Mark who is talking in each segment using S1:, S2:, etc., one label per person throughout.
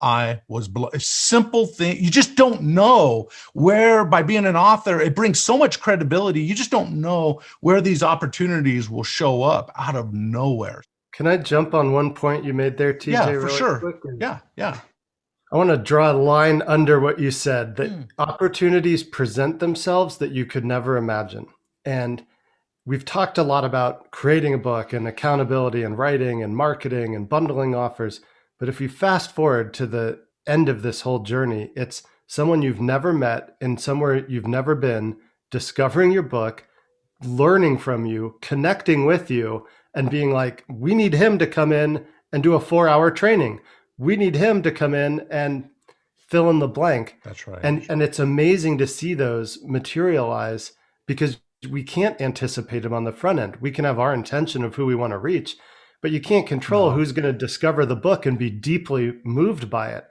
S1: I was blown. A simple thing. You just don't know where, by being an author, it brings so much credibility. You just don't know where these opportunities will show up out of nowhere.
S2: Can I jump on one point you made there, TJ?
S1: Yeah, for
S2: really
S1: sure.
S2: quick?
S1: Yeah.
S2: I want to draw a line under what you said, that opportunities present themselves that you could never imagine. And we've talked a lot about creating a book and accountability and writing and marketing and bundling offers. But if you fast forward to the end of this whole journey, it's someone you've never met in somewhere you've never been, discovering your book, learning from you, connecting with you, and being like, we need him to come in and do a 4-hour training. We need him to come in and fill in the blank.
S1: That's right.
S2: And it's amazing to see those materialize, because we can't anticipate them on the front end. We can have our intention of who we want to reach, but you can't control who's going to discover the book and be deeply moved by it.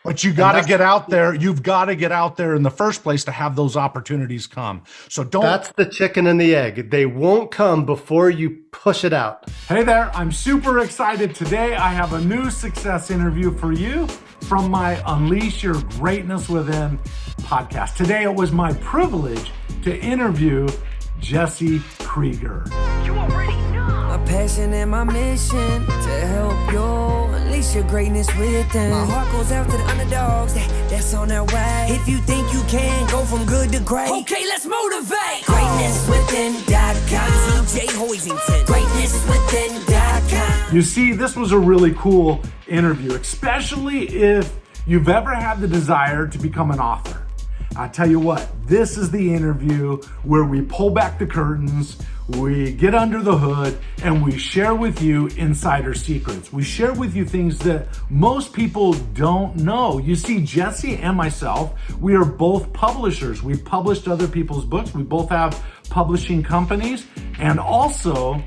S1: But you got to get out there. You've got to get out there in the first place to have those opportunities come. So
S2: That's the chicken and the egg. They won't come before you push it out.
S3: Hey there, I'm super excited. Today I have a new success interview for you from my Unleash Your Greatness Within podcast. Today it was my privilege to interview Jesse Krieger.
S4: You already know. My passion and my mission to help you unleash your greatness within. My heart goes out to the underdogs that's on their way. If you think you can go from good to great, okay, let's motivate. GreatnessWithin.com. TJ Hoisington. GreatnessWithin.com.
S3: You see, this was a really cool interview, especially if you've ever had the desire to become an author. I tell you what, this is the interview where we pull back the curtains, we get under the hood, and we share with you insider secrets. We share with you things that most people don't know. You see, Jesse and myself, we are both publishers. We've published other people's books. We both have publishing companies, and also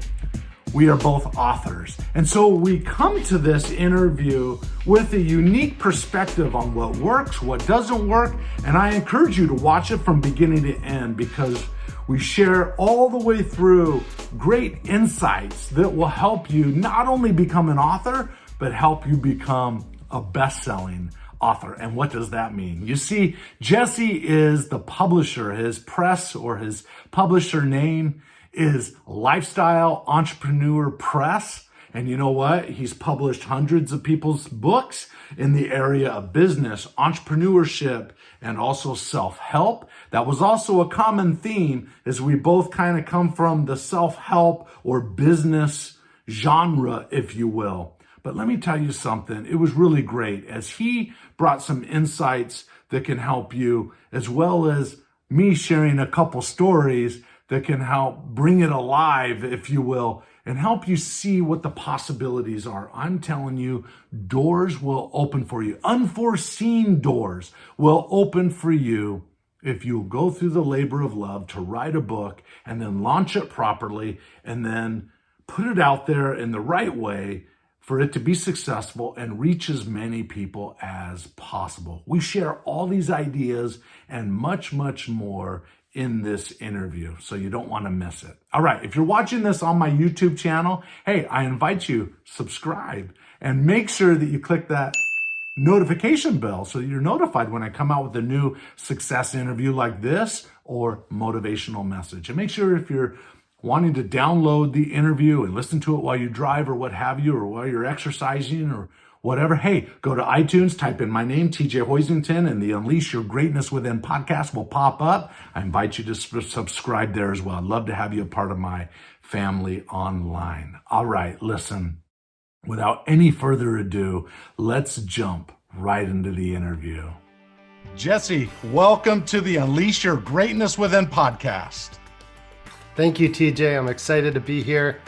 S3: we are both authors. And so we come to this interview with a unique perspective on what works, what doesn't work. And I encourage you to watch it from beginning to end, because we share all the way through great insights that will help you not only become an author, but help you become a best-selling author. And what does that mean? You see, Jesse is the publisher. His press or his publisher name is Lifestyle Entrepreneur Press. And you know what? He's published hundreds of people's books in the area of business, entrepreneurship, and also self-help. That was also a common theme, as we both kind of come from the self-help or business genre, if you will. But let me tell you something. It was really great, as he brought some insights that can help you, as well as me sharing a couple stories that can help bring it alive, if you will, and help you see what the possibilities are. I'm telling you, doors will open for you. Unforeseen doors will open for you if you go through the labor of love to write a book and then launch it properly and then put it out there in the right way for it to be successful and reach as many people as possible. We share all these ideas and much, much more in this interview, so you don't want to miss it. All right, if you're watching this on my YouTube channel, hey, I invite you, subscribe, and make sure that you click that notification bell so that you're notified when I come out with a new success interview like this or motivational message. And make sure, if you're wanting to download the interview and listen to it while you drive or what have you, or while you're exercising or whatever, hey, go to iTunes, type in my name, TJ Hoisington, and the Unleash Your Greatness Within podcast will pop up. I invite you to subscribe there as well. I'd love to have you a part of my family online. All right, listen, without any further ado, let's jump right into the interview.
S1: Jesse, welcome to the Unleash Your Greatness Within podcast.
S2: Thank you, TJ. I'm excited to be here.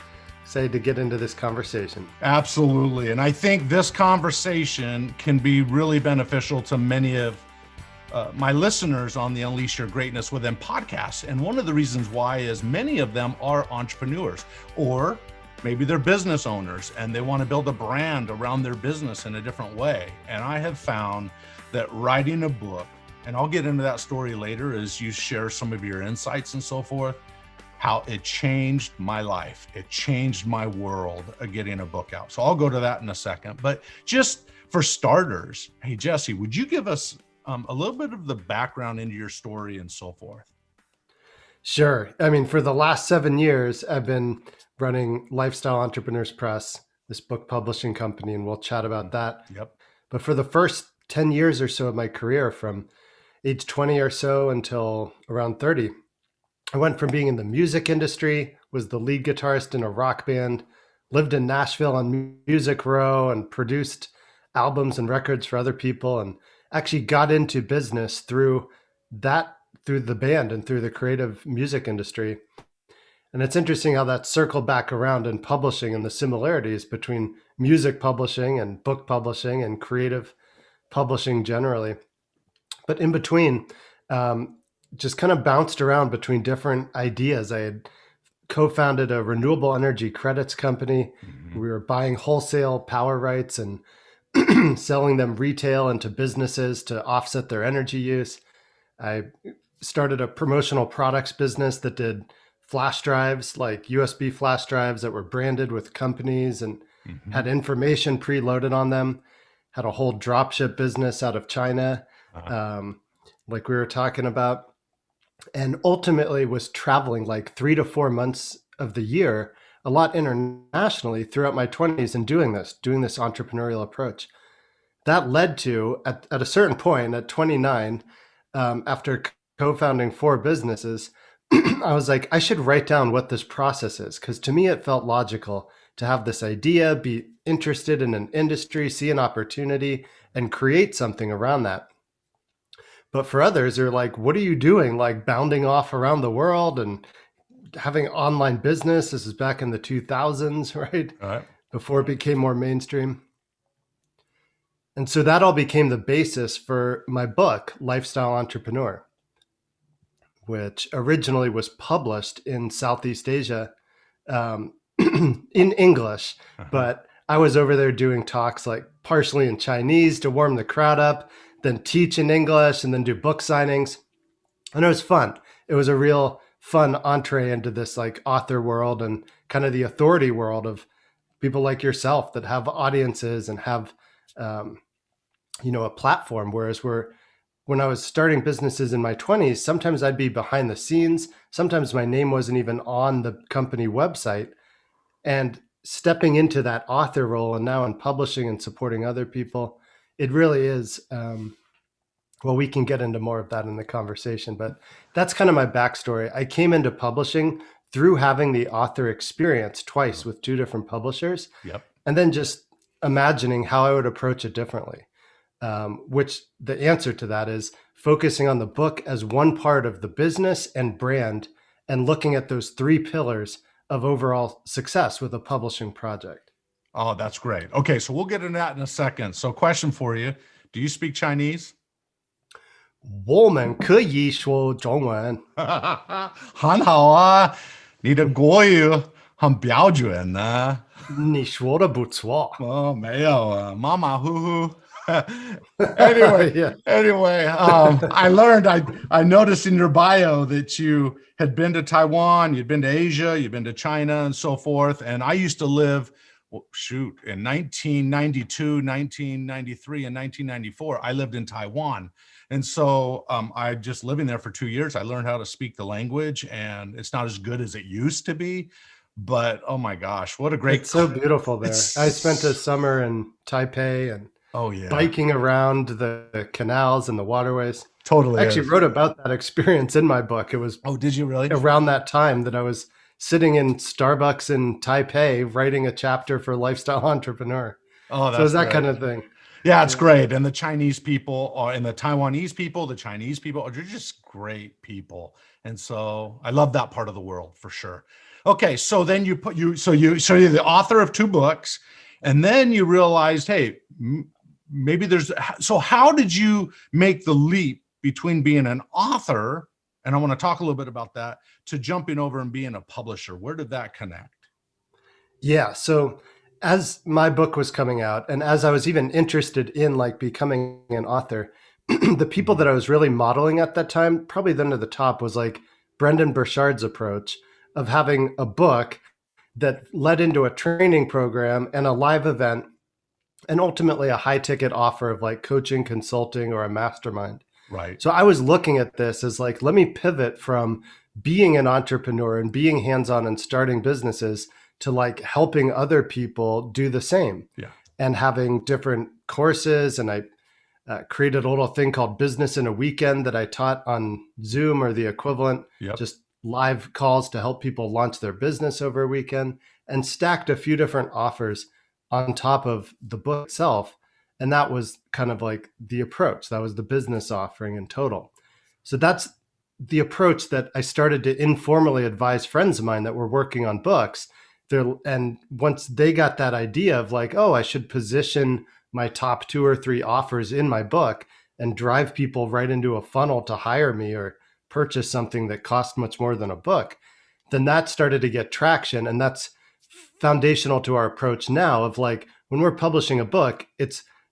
S2: Excited to get into this conversation.
S1: Absolutely. And I think this conversation can be really beneficial to many of my listeners on the Unleash Your Greatness Within podcast. And one of the reasons why is many of them are entrepreneurs, or maybe they're business owners and they want to build a brand around their business in a different way. And I have found that writing a book, and I'll get into that story later as you share some of your insights and so forth, how it changed my life. It changed my world of getting a book out. So I'll go to that in a second. But just for starters, hey, Jesse, would you give us a little bit of the background into your story and so forth?
S2: Sure. I mean, for the last 7 years, I've been running Lifestyle Entrepreneurs Press, this book publishing company, and we'll chat about that.
S1: Yep.
S2: But for the first 10 years or so of my career, from age 20 or so until around 30, I went from being in the music industry, was the lead guitarist in a rock band, lived in Nashville on Music Row, and produced albums and records for other people, and actually got into business through the band and through the creative music industry. And it's interesting how that circled back around in publishing and the similarities between music publishing and book publishing and creative publishing generally. But in between, just kind of bounced around between different ideas. I had co-founded a renewable energy credits company. We were buying wholesale power rights and selling them retail into businesses to offset their energy use. I started a promotional products business that did flash drives, like USB flash drives that were branded with companies and had information preloaded on them. Had a whole dropship business out of China, like we were talking about. And ultimately was traveling like 3 to 4 months of the year, a lot internationally throughout my 20s and doing this entrepreneurial approach. That led to, at a certain point at 29, after co-founding 4 businesses, I was like, I should write down what this process is. Because to me, it felt logical to have this idea, be interested in an industry, see an opportunity, and create something around that. But for others, they're like, what are you doing? Like bounding off around the world and having online business. This is back in the 2000s, right?
S1: All right.
S2: Before it became more mainstream. And so that all became the basis for my book, Lifestyle Entrepreneur, which originally was published in Southeast Asia in English. But I was over there doing talks like partially in Chinese to warm the crowd up, then teach in English, and then do book signings. And it was fun. It was a real fun entree into this like author world and kind of the authority world of people like yourself that have audiences and have, a platform. Whereas when I was starting businesses in my 20s, sometimes I'd be behind the scenes. Sometimes my name wasn't even on the company website. And stepping into that author role and now in publishing and supporting other people, it really is, we can get into more of that in the conversation, but that's kind of my backstory. I came into publishing through having the author experience twice with 2 different publishers.
S1: Yep.
S2: And then just imagining how I would approach it differently, which the answer to that is focusing on the book as one part of the business and brand and looking at those 3 pillars of overall success with a publishing project.
S1: Oh, that's great. Okay, so we'll get into that in a second. So question for you. Do you speak Chinese?
S2: 我们可以说中文。
S1: 很好啊，你的国语很标准呢。
S2: 你说的不错。
S1: 哦，没有啊，马马虎虎。Anyway,
S2: Yeah.
S1: anyway, I noticed in your bio that you had been to Taiwan, you'd been to Asia, you'd been to China and so forth. And I used to live, in 1992, 1993, and 1994, I lived in Taiwan. And so I just living there for 2 years, I learned how to speak the language, and it's not as good as it used to be. But oh my gosh, what a great!
S2: It's so beautiful there. I spent a summer in Taipei and biking around the canals and the waterways.
S1: Totally.
S2: I actually wrote about that experience in my book. It was
S1: did you really?
S2: Around that time that I was sitting in Starbucks in Taipei writing a chapter for Lifestyle Entrepreneur.
S1: Oh, that's
S2: so it was that
S1: great.
S2: kind of thing.
S1: Yeah, it's great. And the Chinese people and the Taiwanese people, the Chinese people are just great people. And so I love that part of the world for sure. Okay, so then you're the author of 2 books, and then you realized, hey, maybe so how did you make the leap between being an author, and I want to talk a little bit about that, to jumping over and being a publisher? Where did that connect?
S2: Yeah, so as my book was coming out, and as I was even interested in like becoming an author, the people that I was really modeling at that time, probably then to the top, was like Brendan Burchard's approach of having a book that led into a training program and a live event and ultimately a high ticket offer of like coaching, consulting, or a mastermind.
S1: Right.
S2: So I was looking at this as like, let me pivot from being an entrepreneur and being hands-on and starting businesses to like helping other people do the same.
S1: Yeah.
S2: And having different courses. And I created a little thing called Business in a Weekend that I taught on Zoom or the equivalent,
S1: Yep.
S2: just live calls to help people launch their business over a weekend, and stacked a few different offers on top of the book itself. And that was kind of like the approach. That was the business offering in total. So that's the approach that I started to informally advise friends of mine that were working on books. And once they got that idea of like, oh, I should position my top 2 or 3 offers in my book and drive people right into a funnel to hire me or purchase something that cost much more than a book, then that started to get traction. And that's foundational to our approach now of like, when we're publishing a book,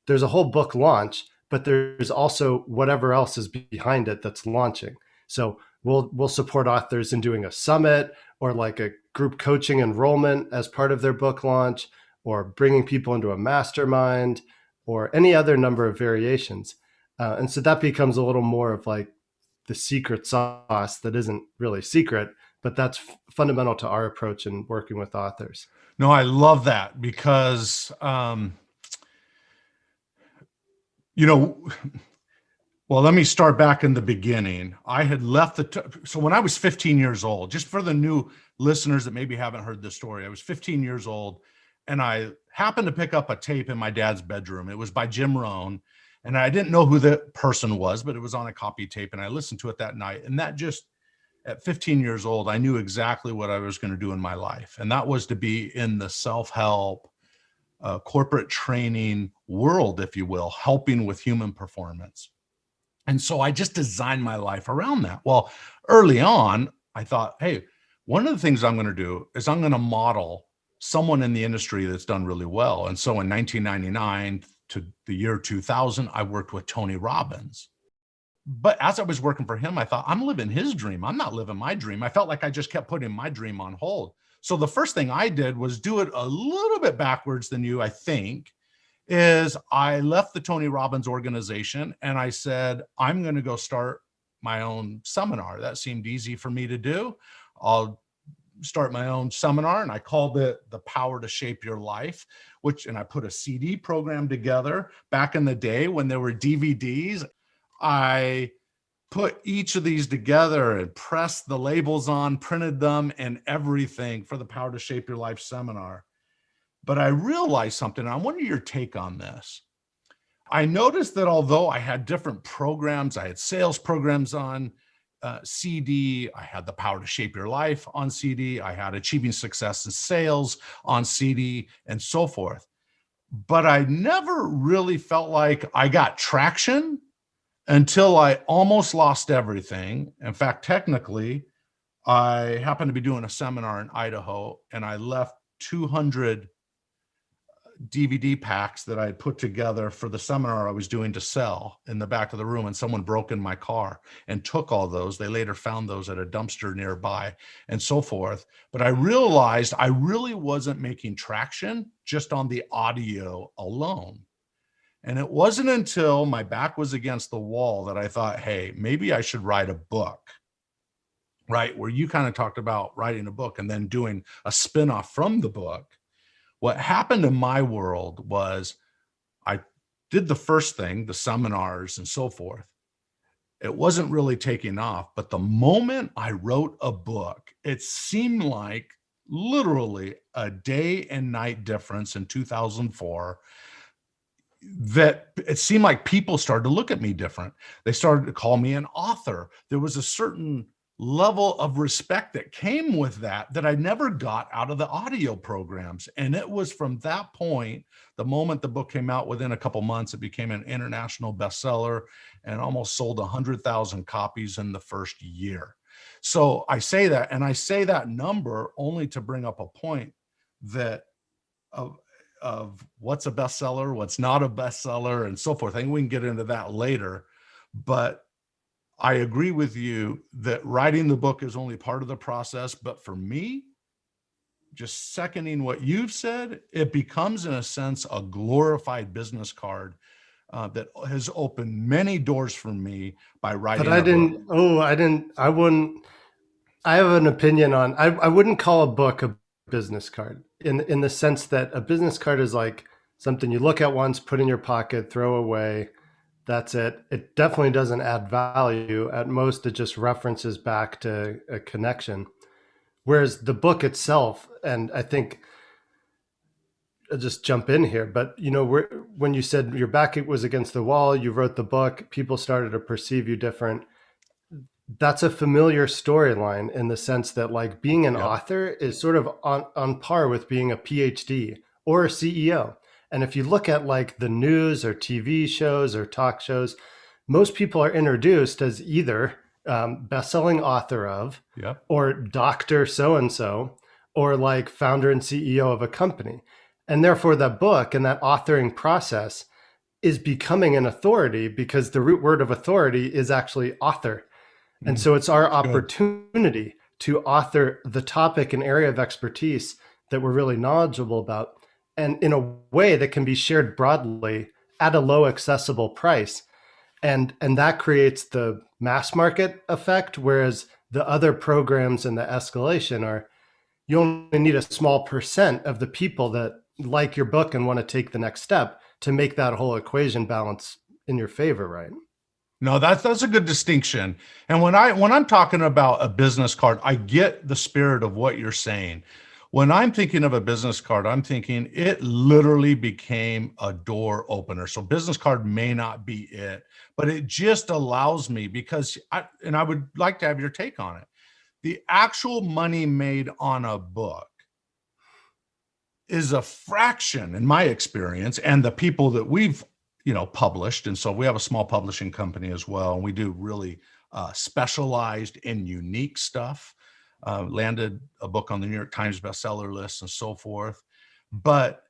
S2: there's a whole book launch, but there's also whatever else is behind it that's launching. So we'll support authors in doing a summit or like a group coaching enrollment as part of their book launch, or bringing people into a mastermind, or any other number of variations. And so that becomes a little more of like the secret sauce that isn't really secret, but that's fundamental to our approach in working with authors.
S1: No, I love that because, well, let me start back in the beginning. I had left so when I was 15 years old, just for the new listeners that maybe haven't heard this story, I was 15 years old and I happened to pick up a tape in my dad's bedroom. It was by Jim Rohn, and I didn't know who the person was, but it was on a copy tape, and I listened to it that night. And that just, at 15 years old, I knew exactly what I was going to do in my life. And that was to be in the self-help, corporate training world, if you will, helping with human performance. And so I just designed my life around that. Well, early on, I thought, hey, one of the things I'm going to do is I'm going to model someone in the industry that's done really well. And so in 1999 to the year 2000, I worked with Tony Robbins. But as I was working for him, I thought, I'm living his dream. I'm not living my dream. I felt like I just kept putting my dream on hold. So the first thing I did was do it a little bit backwards than you, I think, is I left the Tony Robbins organization and I said, I'm going to go start my own seminar. That seemed easy for me to do. I'll start my own seminar, and I called it The Power to Shape Your Life, and I put a CD program together. Back in the day when there were DVDs, I put each of these together and pressed the labels on, printed them, and everything for the Power to Shape Your Life seminar. But I realized something, and I wonder your take on this. I noticed that although I had different programs, I had sales programs on CD, I had the Power to Shape Your Life on CD, I had Achieving Success in Sales on CD, and so forth. But I never really felt like I got traction until I almost lost everything. In fact, technically, I happened to be doing a seminar in Idaho, and I left 200 DVD packs that I had put together for the seminar I was doing to sell in the back of the room, and someone broke in my car and took all those. They later found those at a dumpster nearby and so forth. But I realized I really wasn't making traction just on the audio alone. And it wasn't until my back was against the wall that I thought, hey, maybe I should write a book, right? Where you kind of talked about writing a book and then doing a spinoff from the book. What happened in my world was I did the first thing, the seminars and so forth. It wasn't really taking off, but the moment I wrote a book, it seemed like literally a day and night difference in 2004, that it seemed like people started to look at me different. They started to call me an author. There was a certain level of respect that came with that I never got out of the audio programs. And it was from that point, the moment the book came out, within a couple months, it became an international bestseller and almost sold 100,000 copies in the first year. So I say that, and I say that number only to bring up a point that of what's a bestseller, what's not a bestseller, and so forth. I think we can get into that later, but I agree with you that writing the book is only part of the process. But for me, just seconding what you've said, it becomes, in a sense, a glorified business card that has opened many doors for me by
S2: But
S1: writing
S2: I
S1: a book.
S2: didn't, oh, I wouldn't, I have an opinion on, I wouldn't call a book a business card in the sense that a business card is like something you look at once, put in your pocket, throw away. That's it. It definitely doesn't add value. At most, it just references back to a connection. Whereas the book itself, and I think I'll just jump in here, but when you said your back was against the wall, you wrote the book, people started to perceive you different. That's a familiar storyline in the sense that like being an
S1: Yep.
S2: author is sort of on par with being a PhD or a CEO. And if you look at like the news or TV shows or talk shows, most people are introduced as either best-selling author of,
S1: Yep.
S2: or doctor so-and-so, or like founder and CEO of a company. And therefore that book and that authoring process is becoming an authority because the root word of authority is actually author. And so it's our opportunity to author the topic and area of expertise that we're really knowledgeable about, and in a way that can be shared broadly at a low accessible price. And that creates the mass market effect, whereas the other programs and the escalation are, you only need a small percent of the people that like your book and want to take the next step to make that whole equation balance in your favor, right?
S1: No, that's a good distinction. And when I'm talking about a business card, I get the spirit of what you're saying. When I'm thinking of a business card, I'm thinking it literally became a door opener. So business card may not be it, but it just allows me, because I would like to have your take on it. The actual money made on a book is a fraction, in my experience, and the people that we've published. And so we have a small publishing company as well, and we do really specialized and unique stuff. Landed a book on the New York Times bestseller list and so forth. But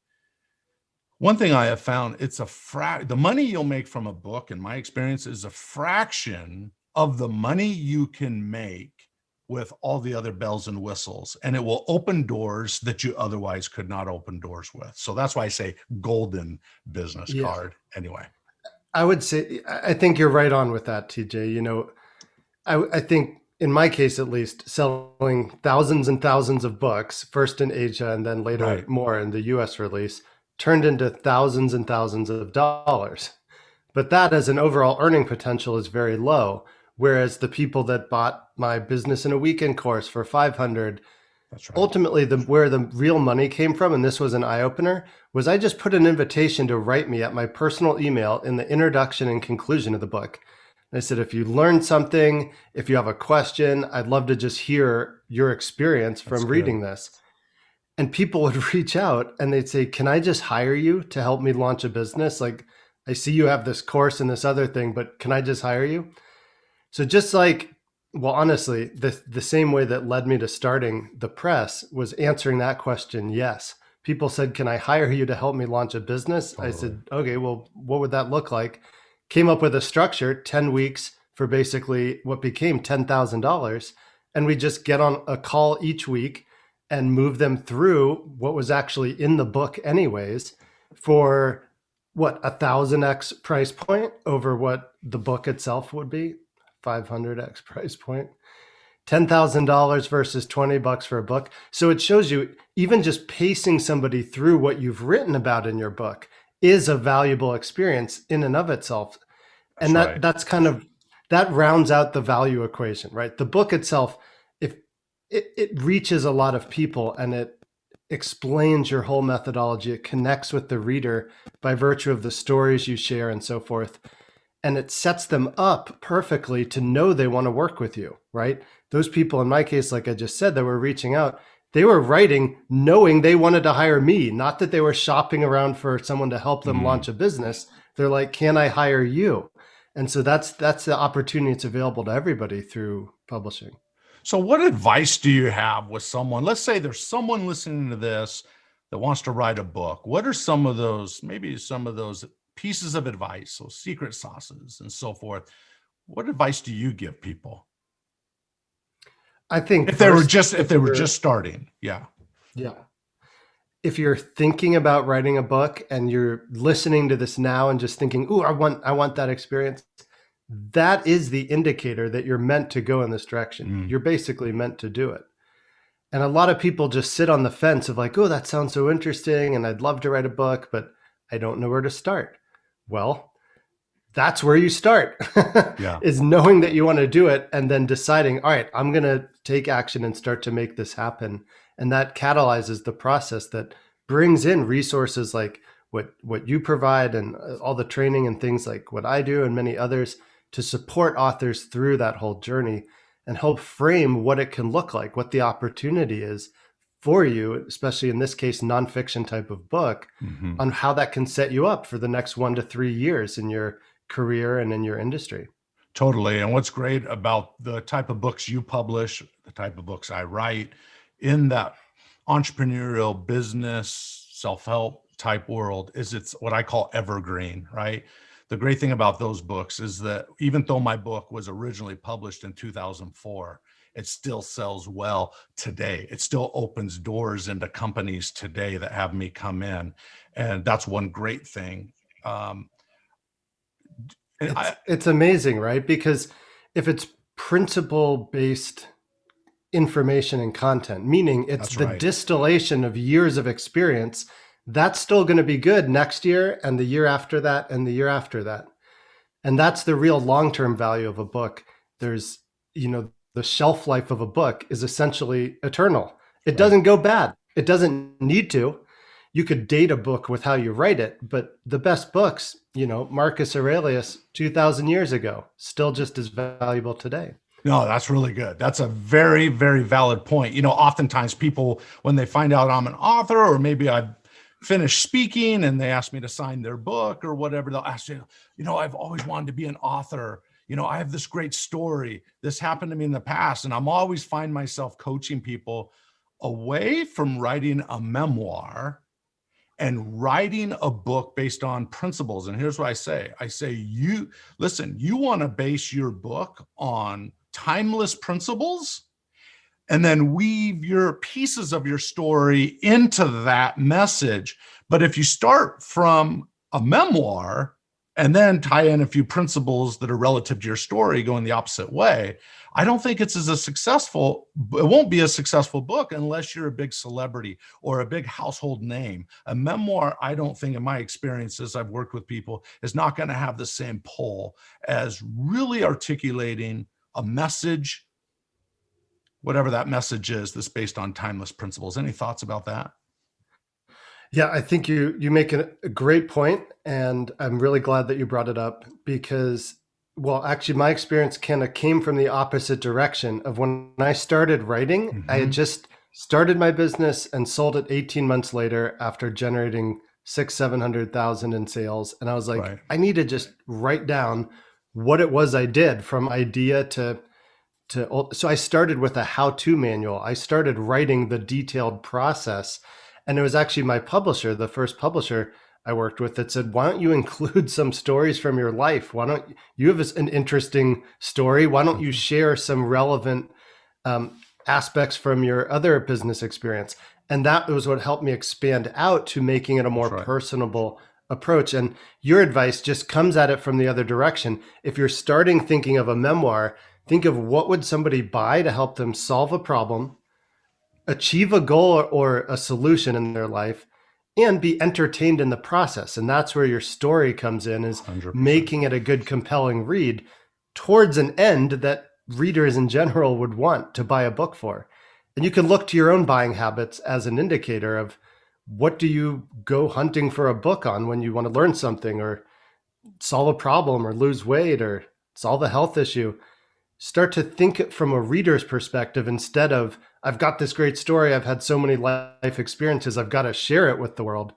S1: one thing I have found, it's the money you'll make from a book, in my experience, is a fraction of the money you can make with all the other bells and whistles, and it will open doors that you otherwise could not open doors with. So that's why I say golden business card. Anyway,
S2: I would say, I think you're right on with that, TJ. I think in my case, at least, selling thousands and thousands of books, first in Asia and then later more in the US release, turned into thousands and thousands of dollars. But that as an overall earning potential is very low. Whereas the people that bought my Business in a Weekend course for $500, that's right. Ultimately, where the real money came from, and this was an eye-opener, was I just put an invitation to write me at my personal email in the introduction and conclusion of the book. And I said, if you learned something, if you have a question, I'd love to just hear your experience from reading this. And people would reach out and they'd say, can I just hire you to help me launch a business? Like, I see you have this course and this other thing, but can I just hire you? So just like, well, honestly, the same way that led me to starting the press was answering that question. Yes. People said, can I hire you to help me launch a business? Totally. I said, okay, well, what would that look like? Came up with a structure, 10 weeks for basically what became $10,000. And we just get on a call each week and move them through what was actually in the book anyways for what, 1,000x price point over what the book itself would be. 500x price point, $10,000 versus $20 for a book. So it shows you even just pacing somebody through what you've written about in your book is a valuable experience in and of itself. And that's kind of, that rounds out the value equation, right? The book itself, if it reaches a lot of people and it explains your whole methodology, it connects with the reader by virtue of the stories you share and so forth. And it sets them up perfectly to know they want to work with you, right? Those people, in my case, like I just said, that were reaching out, they were writing knowing they wanted to hire me, not that they were shopping around for someone to help them launch a business. They're like, can I hire you? And so that's the opportunity that's available to everybody through publishing.
S1: So what advice do you have with someone? Let's say there's someone listening to this that wants to write a book. What are some of those pieces of advice, so secret sauces and so forth? What advice do you give people?
S2: I think
S1: if they were just starting, yeah.
S2: Yeah. If you're thinking about writing a book and you're listening to this now and just thinking, "Ooh, I want that experience," that is the indicator that you're meant to go in this direction. You're basically meant to do it. And a lot of people just sit on the fence of like, "Oh, that sounds so interesting and I'd love to write a book, but I don't know where to start." Well, that's where you start.
S1: Yeah.
S2: Is knowing that you want to do it and then deciding, all right, I'm going to take action and start to make this happen. And that catalyzes the process that brings in resources like what you provide and all the training and things like what I do and many others to support authors through that whole journey and help frame what it can look like, what the opportunity is for you, especially in this case, nonfiction type of book, on how that can set you up for the next 1 to 3 years in your career and in your industry.
S1: Totally. And what's great about the type of books you publish, the type of books I write in that entrepreneurial business, self-help type world is it's what I call evergreen, right? The great thing about those books is that even though my book was originally published in 2004, it still sells well today. It still opens doors into companies today that have me come in. And that's one great thing.
S2: It's amazing, right? Because if it's principle-based information and content, meaning it's the distillation of years of experience, that's still going to be good next year and the year after that and the year after that. And that's the real long-term value of a book. There's, the shelf life of a book is essentially eternal. It doesn't go bad. It doesn't need to. You could date a book with how you write it, but the best books, Marcus Aurelius, 2,000 years ago, still just as valuable today.
S1: No, that's really good. That's a very, very valid point. Oftentimes people, when they find out I'm an author, or maybe I've finished speaking and they ask me to sign their book or whatever, they'll ask you, I've always wanted to be an author. I have this great story. This happened to me in the past. And I'm always find myself coaching people away from writing a memoir and writing a book based on principles. And here's what I say. You want to base your book on timeless principles and then weave your pieces of your story into that message. But if you start from a memoir and then tie in a few principles that are relative to your story going the opposite way, I don't think it won't be a successful book unless you're a big celebrity or a big household name. A memoir, I don't think, in my experiences, I've worked with people, is not going to have the same pull as really articulating a message, whatever that message is, that's based on timeless principles. Any thoughts about that?
S2: Yeah, I think you make a great point, and I'm really glad that you brought it up because, well, actually, my experience kind of came from the opposite direction of when I started writing. I had just started my business and sold it 18 months later after generating 600,000-700,000 in sales, and I was like, I need to just write down what it was I did from idea to. So I started with a how-to manual. I started writing the detailed process. And it was actually my publisher, the first publisher I worked with, that said, why don't you include some stories from your life? Why don't you have an interesting story? Why don't you share some relevant aspects from your other business experience? And that was what helped me expand out to making it a more personable approach. And your advice just comes at it from the other direction. If you're starting thinking of a memoir, think of what would somebody buy to help them solve a problem, achieve a goal or a solution in their life, and be entertained in the process. And that's where your story comes in, is 100%. Making it a good, compelling read towards an end that readers in general would want to buy a book for. And you can look to your own buying habits as an indicator of what do you go hunting for a book on when you want to learn something or solve a problem or lose weight or solve a health issue. Start to think from a reader's perspective instead of, I've got this great story, I've had so many life experiences, I've got to share it with the world.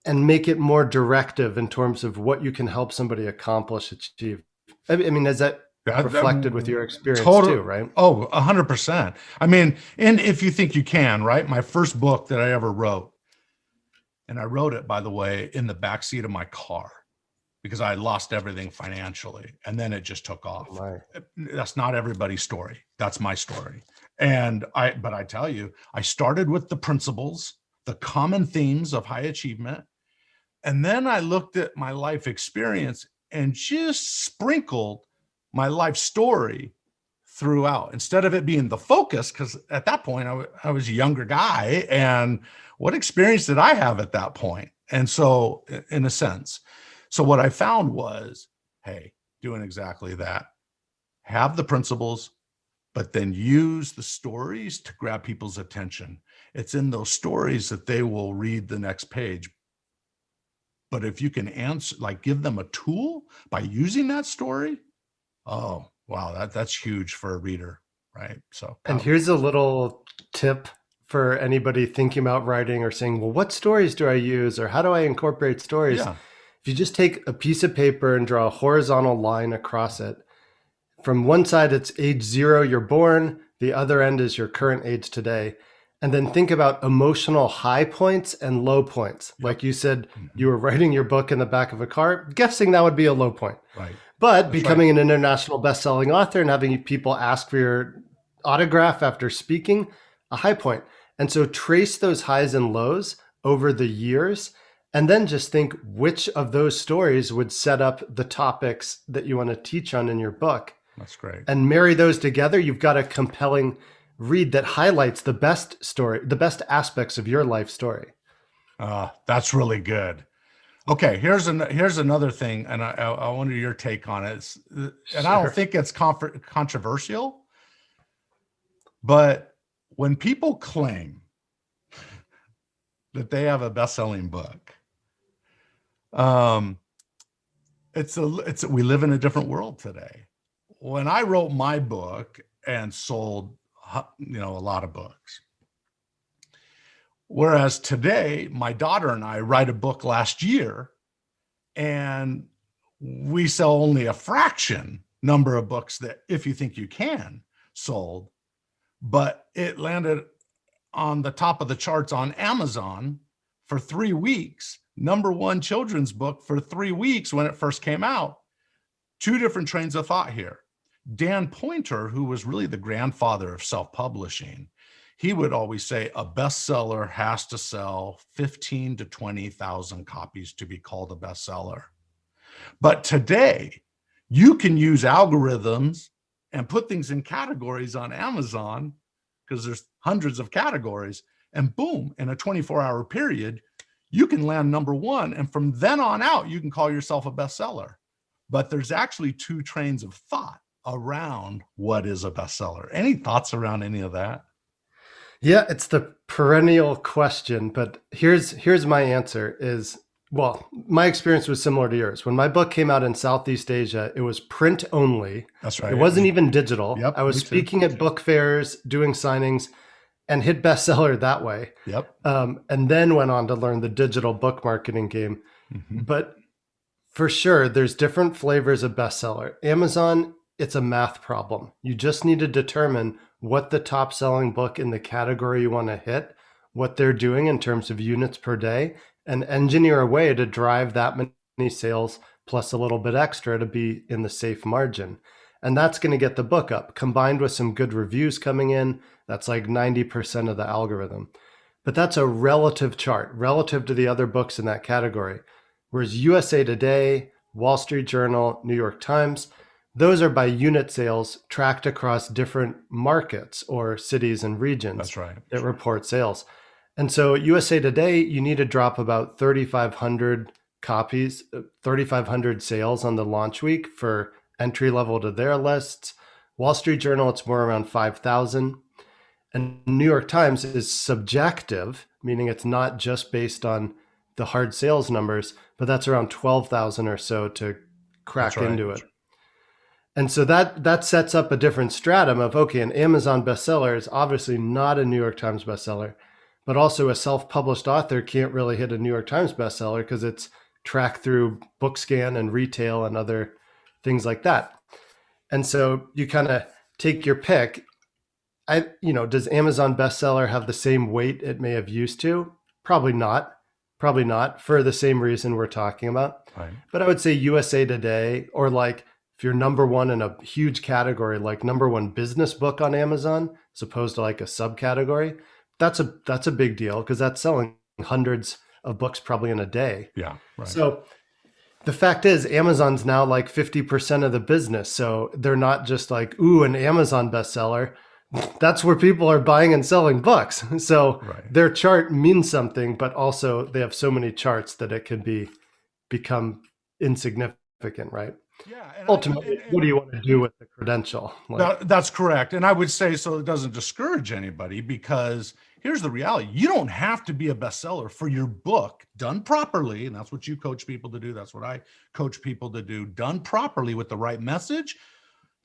S2: And make it more directive in terms of what you can help somebody accomplish, achieve. I mean, is that reflected with your experience too, right?
S1: Oh, 100%. I mean, and if you think you can, right? My first book that I ever wrote, and I wrote it, by the way, in the backseat of my car, because I lost everything financially, and then it just took off. That's not everybody's story. That's my story. But I tell you, I started with the principles, the common themes of high achievement. And then I looked at my life experience and just sprinkled my life story throughout instead of it being the focus. Because at that point, I was a younger guy. And what experience did I have at that point? And so, in a sense, so what I found was, hey, doing exactly that. Have the principles, but then use the stories to grab people's attention. It's in those stories that they will read the next page. But if you can answer, like give them a tool by using that story, oh, wow, that's huge for a reader, right? So,
S2: And here's a little tip for anybody thinking about writing or saying, well, what stories do I use? Or how do I incorporate stories?
S1: yeah,
S2: If you just take a piece of paper and draw a horizontal line across it, from one side, it's age 0, you're born. The other end is your current age today. And then think about emotional high points and low points. Like you said, you were writing your book in the back of a car, guessing that would be a low point.
S1: right.
S2: But becoming an international best-selling author and having people ask for your autograph after speaking, a high point. And so trace those highs and lows over the years, and then just think which of those stories would set up the topics that you want to teach on in your book.
S1: That's great.
S2: And marry those together, you've got a compelling read that highlights the best story, the best aspects of your life story.
S1: That's really good. Okay, here's another thing, and I wonder your take on it. And I don't think it's controversial, but when people claim that they have a best-selling book, we live in a different world today. When I wrote my book and sold, a lot of books, whereas today, my daughter and I write a book last year, and we sell only a fraction number of books that If You Think You Can sold, but it landed on the top of the charts on Amazon for 3 weeks, #1 children's book for 3 weeks when it first came out. Two different trains of thought here. Dan Poynter, who was really the grandfather of self-publishing, he would always say a bestseller has to sell 15 to 20,000 copies to be called a bestseller. But today, you can use algorithms and put things in categories on Amazon, because there's hundreds of categories, and boom, in a 24-hour period, you can land #1. And from then on out, you can call yourself a bestseller. But there's actually two trains of thought around what is a bestseller. Any thoughts around any of that?
S2: Yeah, it's the perennial question, but here's my answer is, well, my experience was similar to yours. When my book came out in Southeast Asia, it was print only.
S1: That's right.
S2: It wasn't even digital.
S1: Yep,
S2: I was speaking at book fairs, doing signings, and hit bestseller that way.
S1: Yep.
S2: And then went on to learn the digital book marketing game. Mm-hmm. But for sure, there's different flavors of bestseller. Amazon, it's a math problem. You just need to determine what the top selling book in the category you want to hit, what they're doing in terms of units per day, and engineer a way to drive that many sales plus a little bit extra to be in the safe margin. And that's going to get the book up, combined with some good reviews coming in. That's like 90% of the algorithm. But that's a relative chart, relative to the other books in that category. Whereas USA Today, Wall Street Journal, New York Times, those are by unit sales tracked across different markets or cities and regions.
S1: That's right.
S2: That report sales. And so USA Today, you need to drop about 3,500 copies, 3,500 sales on the launch week for entry level to their lists. Wall Street Journal, it's more around 5,000. And New York Times is subjective, meaning it's not just based on the hard sales numbers, but that's around 12,000 or so to crack into it. And so that sets up a different stratum of, okay, an Amazon bestseller is obviously not a New York Times bestseller, but also a self-published author can't really hit a New York Times bestseller because it's tracked through BookScan and retail and other things like that. And so you kind of take your pick. Does Amazon bestseller have the same weight it may have used to? Probably not for the same reason we're talking about.
S1: Right.
S2: But I would say USA Today or like if you're number one in a huge category, like number one business book on Amazon, as opposed to like a subcategory, that's a big deal because that's selling hundreds of books probably in a day.
S1: Yeah. Right.
S2: So the fact is Amazon's now like 50% of the business. So they're not just like, ooh, an Amazon bestseller. That's where people are buying and selling books. So their chart means something, but also they have so many charts that it can become insignificant, right?
S1: Yeah. And
S2: ultimately, what do you want to do with the credential?
S1: That's correct. And I would say, so it doesn't discourage anybody, because here's the reality. You don't have to be a bestseller for your book done properly. And that's what you coach people to do. That's what I coach people to do, done properly with the right message,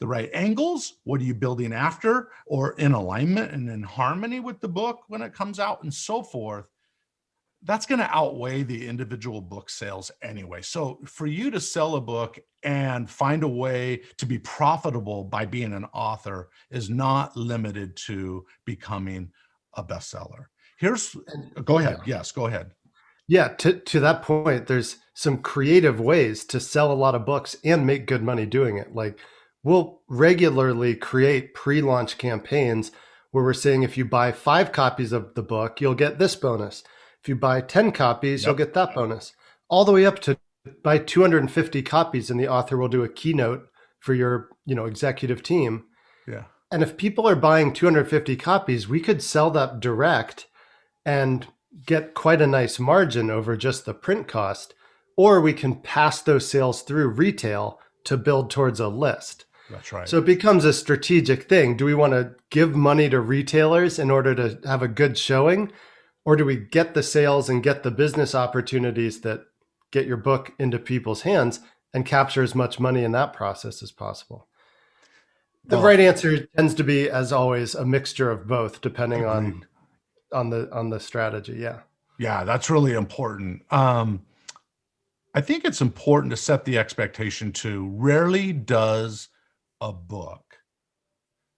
S1: the right angles. What are you building after, or in alignment and in harmony with the book when it comes out, and so forth. That's going to outweigh the individual book sales anyway. So for you to sell a book and find a way to be profitable by being an author is not limited to becoming a bestseller. Go ahead.
S2: Yeah.
S1: Yes, go ahead.
S2: Yeah, to that point, there's some creative ways to sell a lot of books and make good money doing it. Like, we'll regularly create pre-launch campaigns where we're saying, if you buy 5 copies of the book, you'll get this bonus. If you buy 10 copies, you'll get that bonus. All the way up to buy 250 copies, and the author will do a keynote for your, executive team.
S1: Yeah.
S2: And if people are buying 250 copies, we could sell that direct and get quite a nice margin over just the print cost, or we can pass those sales through retail to build towards a list.
S1: That's right.
S2: So it becomes a strategic thing. Do we want to give money to retailers in order to have a good showing? Or do we get the sales and get the business opportunities that get your book into people's hands and capture as much money in that process as possible? The right answer tends to be, as always, a mixture of both, depending on the strategy. Yeah.
S1: Yeah, that's really important. I think it's important to set the expectation too. Rarely does a book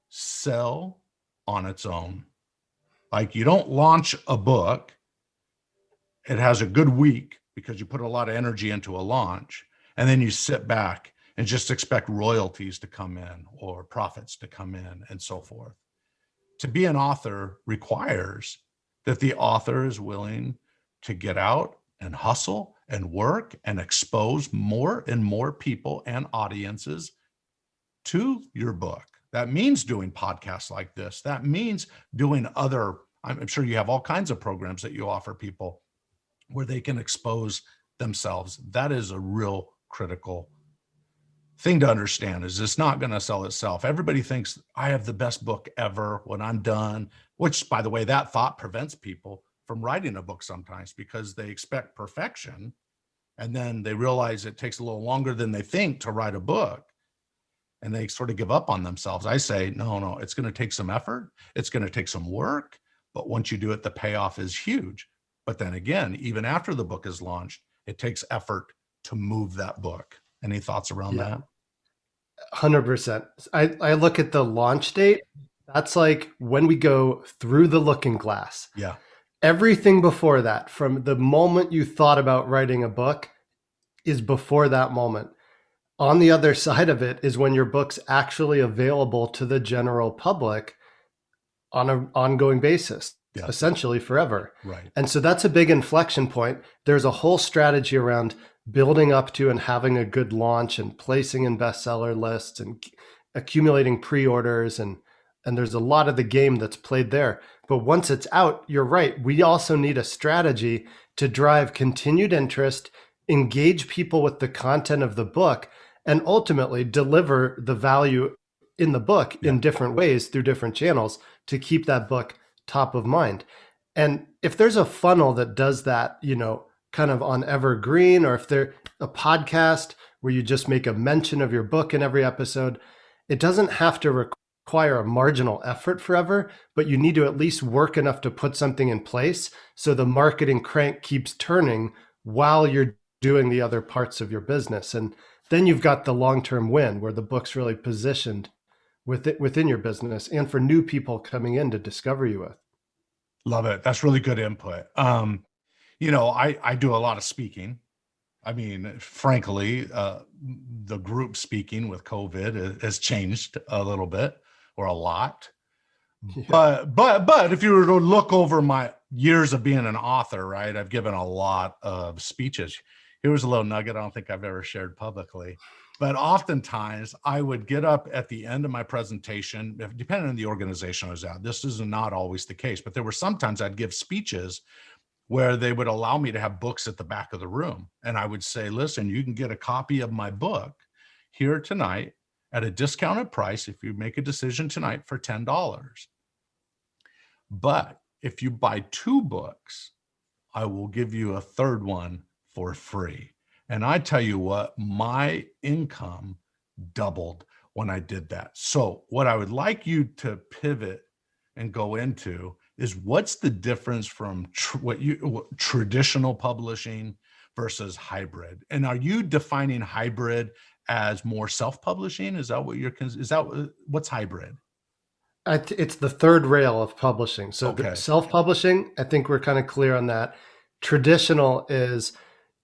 S1: sell on its own. Like, you don't launch a book, it has a good week because you put a lot of energy into a launch, and then you sit back and just expect royalties to come in or profits to come in and so forth. To be an author requires that the author is willing to get out and hustle and work and expose more and more people and audiences to your book. That means doing podcasts like this. That means doing I'm sure you have all kinds of programs that you offer people where they can expose themselves. That is a real critical thing to understand. Is it's not going to sell itself. Everybody thinks I have the best book ever when I'm done, which, by the way, that thought prevents people from writing a book sometimes, because they expect perfection. And then they realize it takes a little longer than they think to write a book, and they sort of give up on themselves. I say, no, it's going to take some effort. It's going to take some work. But once you do it, the payoff is huge. But then again, even after the book is launched, it takes effort to move that book. Any thoughts around that?
S2: 100%. I look at the launch date. That's like when we go through the looking glass.
S1: Yeah.
S2: Everything before that, from the moment you thought about writing a book, is before that moment. On the other side of it is when your book's actually available to the general public on an ongoing basis, essentially forever.
S1: Right.
S2: And so that's a big inflection point. There's a whole strategy around building up to and having a good launch and placing in bestseller lists and accumulating pre-orders. And there's a lot of the game that's played there. But once it's out, you're right. We also need a strategy to drive continued interest, engage people with the content of the book, and ultimately deliver the value in the book in different ways through different channels to keep that book top of mind. And if there's a funnel that does that, kind of on evergreen, or if there's a podcast where you just make a mention of your book in every episode, it doesn't have to require a marginal effort forever, but you need to at least work enough to put something in place so the marketing crank keeps turning while you're doing the other parts of your business. And then you've got the long-term win where the book's really positioned within your business and for new people coming in to discover you with.
S1: Love it. That's really good input. I do a lot of speaking, I mean, frankly, the group speaking with COVID has changed a little bit or a lot.
S2: Yeah.
S1: But if you were to look over my years of being an author, right, I've given a lot of speeches. Here was a little nugget I don't think I've ever shared publicly. But oftentimes I would get up at the end of my presentation, depending on the organization I was at. This is not always the case, but there were sometimes I'd give speeches where they would allow me to have books at the back of the room. And I would say, listen, you can get a copy of my book here tonight at a discounted price if you make a decision tonight for $10. But if you buy 2 books, I will give you a third one for free. And I tell you what, my income doubled when I did that. So what I would like you to pivot and go into is what's the difference from traditional publishing versus hybrid? And are you defining hybrid as more self-publishing? Is that what's hybrid?
S2: It's the third rail of publishing. So
S1: Okay.
S2: the self-publishing, I think we're kind of clear on that. Traditional is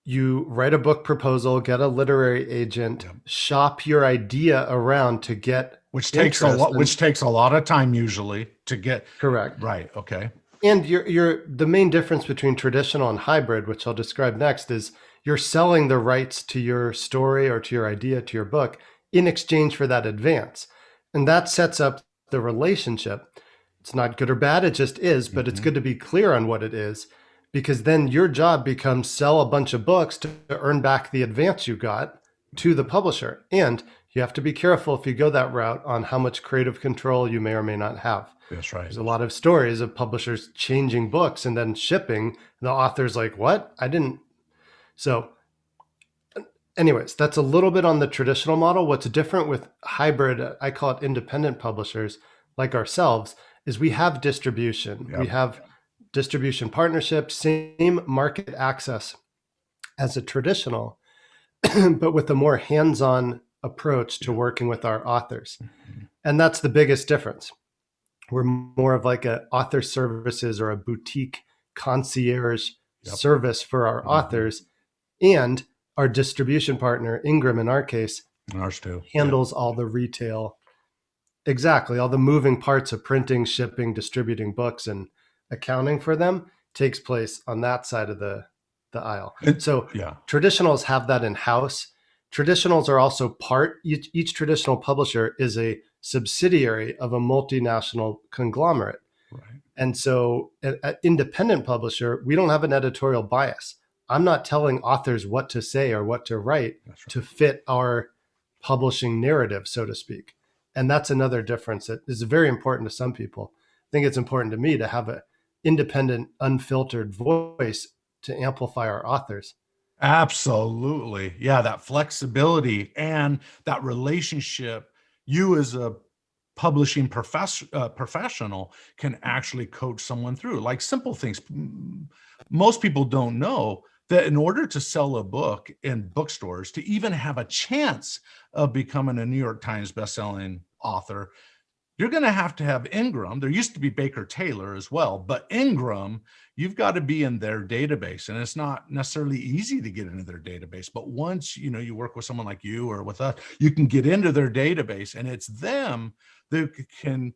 S2: you write a book proposal, get a literary agent, shop your idea around to get
S1: which takes a lot of time usually to get
S2: correct.
S1: Right. Okay.
S2: And the main difference between traditional and hybrid, which I'll describe next, is you're selling the rights to your story or to your idea, to your book, in exchange for that advance. And that sets up the relationship. It's not good or bad, it just is, but it's good to be clear on what it is, because then your job becomes sell a bunch of books to earn back the advance you got to the publisher. And you have to be careful if you go that route on how much creative control you may or may not have.
S1: That's right.
S2: There's a lot of stories of publishers changing books and then shipping, and the author's like, what? I didn't. So anyways, that's a little bit on the traditional model. What's different with hybrid, I call it independent publishers like ourselves, is we have distribution.
S1: Yep.
S2: We have distribution partnerships, same market access as a traditional, but with a more hands-on approach to working with our authors. And that's the biggest difference. We're more of like a author services or a boutique concierge service for our authors. And our distribution partner, Ingram, in our case,
S1: ours too,
S2: handles all the retail. Exactly. All the moving parts of printing, shipping, distributing books, and accounting for them takes place on that side of the aisle. So traditionals have that in-house. Traditionals are also each traditional publisher is a subsidiary of a multinational conglomerate.
S1: Right.
S2: And so an independent publisher, we don't have an editorial bias. I'm not telling authors what to say or what to write to fit our publishing narrative, so to speak. And that's another difference that is very important to some people. I think it's important to me to have an independent, unfiltered voice to amplify our authors.
S1: Absolutely. Yeah, that flexibility and that relationship, you as a publishing professional can actually coach someone through, like simple things. Most people don't know that in order to sell a book in bookstores, to even have a chance of becoming a New York Times bestselling author, you're going to have Ingram. There used to be Baker Taylor as well, but Ingram, you've got to be in their database, and it's not necessarily easy to get into their database. But once you work with someone like you or with us, you can get into their database, and it's them that can